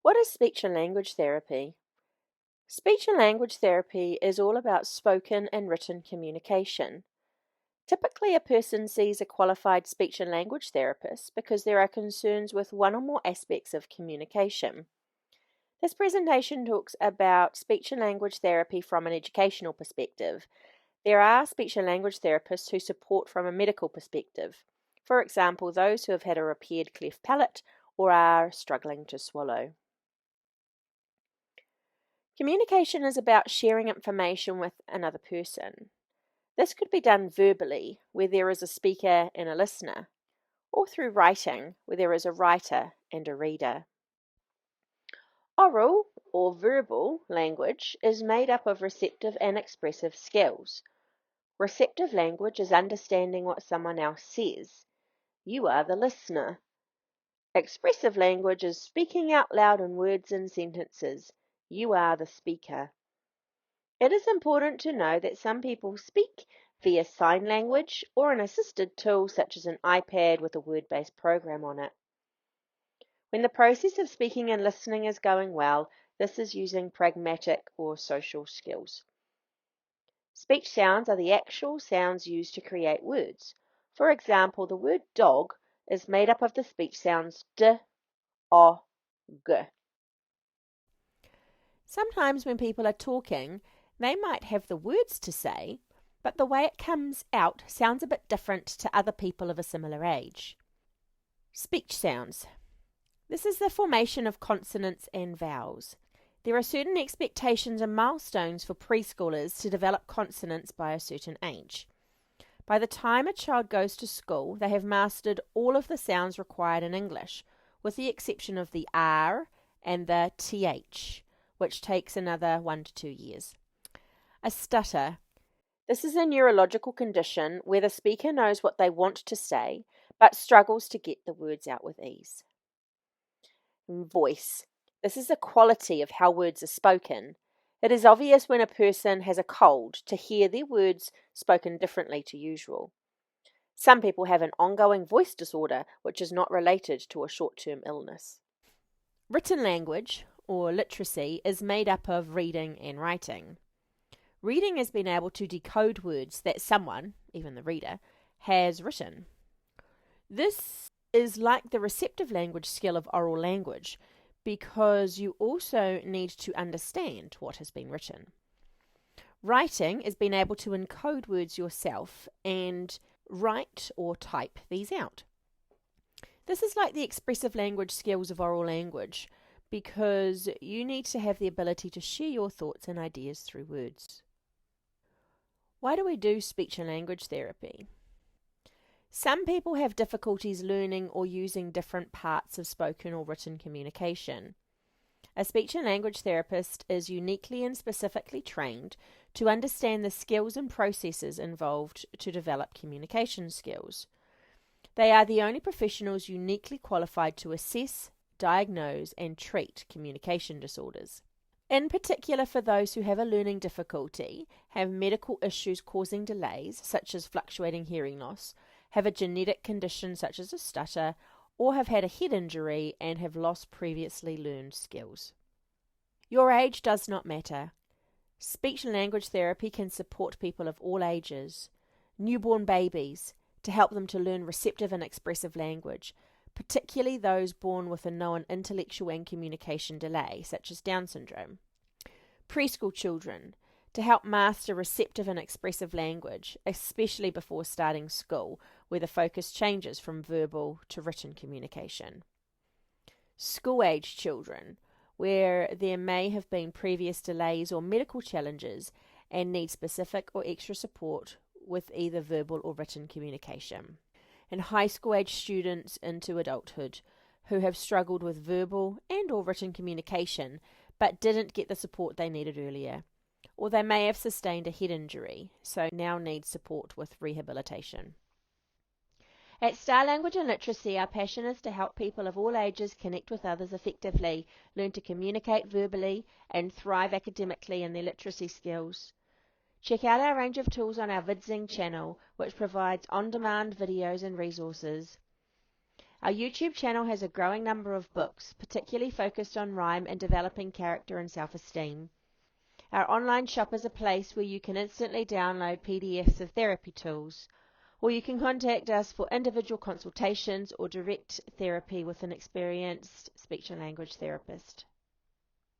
What is speech and language therapy? Speech and language therapy is all about spoken and written communication. Typically, a person sees a qualified speech and language therapist because there are concerns with one or more aspects of communication. This presentation talks about speech and language therapy from an educational perspective. There are speech and language therapists who support from a medical perspective. For example, those who have had a repaired cleft palate or are struggling to swallow. Communication is about sharing information with another person. This could be done verbally, where there is a speaker and a listener, or through writing, where there is a writer and a reader. Oral, or verbal, language is made up of receptive and expressive skills. Receptive language is understanding what someone else says. You are the listener. Expressive language is speaking out loud in words and sentences. You are the speaker. It is important to know that some people speak via sign language or an assisted tool such as an iPad with a word-based program on it. When the process of speaking and listening is going well, this is using pragmatic or social skills. Speech sounds are the actual sounds used to create words. For example, the word dog is made up of the speech sounds d, o, g. Sometimes when people are talking, they might have the words to say, but the way it comes out sounds a bit different to other people of a similar age. Speech sounds. This is the formation of consonants and vowels. There are certain expectations and milestones for preschoolers to develop consonants by a certain age. By the time a child goes to school, they have mastered all of the sounds required in English, with the exception of the R and the TH, which takes another 1 to 2 years. A stutter. This is a neurological condition where the speaker knows what they want to say, but struggles to get the words out with ease. Voice. This is the quality of how words are spoken. It is obvious when a person has a cold to hear their words spoken differently to usual. Some people have an ongoing voice disorder which is not related to a short-term illness. Written language, or literacy, is made up of reading and writing. Reading is being able to decode words that someone, even the reader, has written. This is like the receptive language skill of oral language, because you also need to understand what has been written. Writing is being able to encode words yourself and write or type these out. This is like the expressive language skills of oral language, because you need to have the ability to share your thoughts and ideas through words. Why do we do speech and language therapy? Some people have difficulties learning or using different parts of spoken or written communication. A speech and language therapist is uniquely and specifically trained to understand the skills and processes involved to develop communication skills. They are the only professionals uniquely qualified to assess, diagnose, and treat communication disorders. In particular, for those who have a learning difficulty, have medical issues causing delays, such as fluctuating hearing loss, have a genetic condition such as a stutter, or have had a head injury and have lost previously learned skills. Your age does not matter. Speech and language therapy can support people of all ages, newborn babies, to help them to learn receptive and expressive language, particularly those born with a known intellectual and communication delay, such as Down syndrome. Preschool children, to help master receptive and expressive language, especially before starting school, where the focus changes from verbal to written communication. School-age children, where there may have been previous delays or medical challenges and need specific or extra support with either verbal or written communication. And high school age students into adulthood who have struggled with verbal and or written communication but didn't get the support they needed earlier. Or they may have sustained a head injury, so now need support with rehabilitation. At Star Language and Literacy, our passion is to help people of all ages connect with others effectively, learn to communicate verbally, and thrive academically in their literacy skills. Check out our range of tools on our VidZing channel, which provides on-demand videos and resources. Our YouTube channel has a growing number of books, particularly focused on rhyme and developing character and self-esteem. Our online shop is a place where you can instantly download PDFs of therapy tools, or you can contact us for individual consultations or direct therapy with an experienced speech and language therapist.